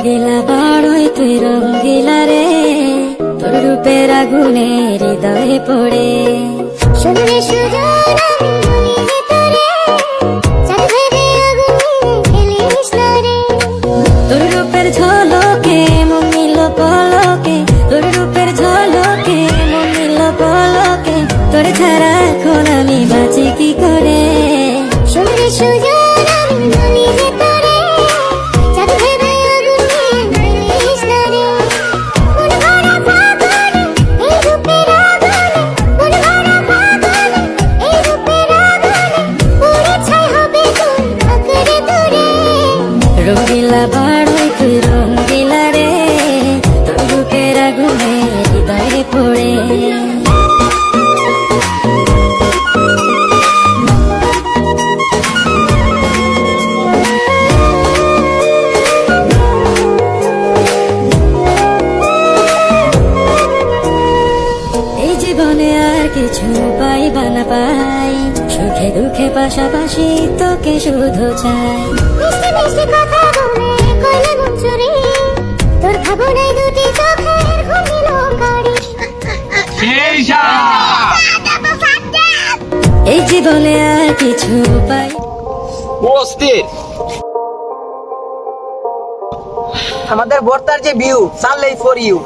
রঙ্গিলা বড়ই তুই রঙ্গিলা রে, তোর রূপের আগুনে হৃদয়ে পড়ে। শুনলে সুজন আমি বলি যে তোরে, চাঁদ ভেবে আগুনে ফেলিস না রে। তোর রূপের ঝলকে মন নিল পলকে, তোর রূপের ঝলকে মন নিল পলকে, তোর ছাড়া এখন আমি বাঁচি কি করে। শুনলে সুজন আমি বলি যে তোরে, চাঁদ ভেবে আগুনে ফেলিস না রে। মন ভরা ফাগুনে এই রূপের আগুনে, মন ভরা ফাগুনে এই রূপের আগুনে, পুড়ে ছাই হবে তোর আঁকড়ে ধরে। রঙ্গিলা বড়ই তুই রঙ্গিলা রে, তোর রূপের আগুনে হৃদয়ে পড়ে। এই জীবনে আর কিছু পাইবা না পাই, সুখে দুঃখে পাশাপাশি তোকে শুধু চাই। মিষ্টি মিষ্টি কথা বলে কইলে মন চুরি, তোর ভাবনায় দুটি চোখের ঘুমিল কারি। এই জীবনে আর কিছু পাই। অস্থির আমাদের বর্তার যে ভিউ, সানলাই ফর ইউ।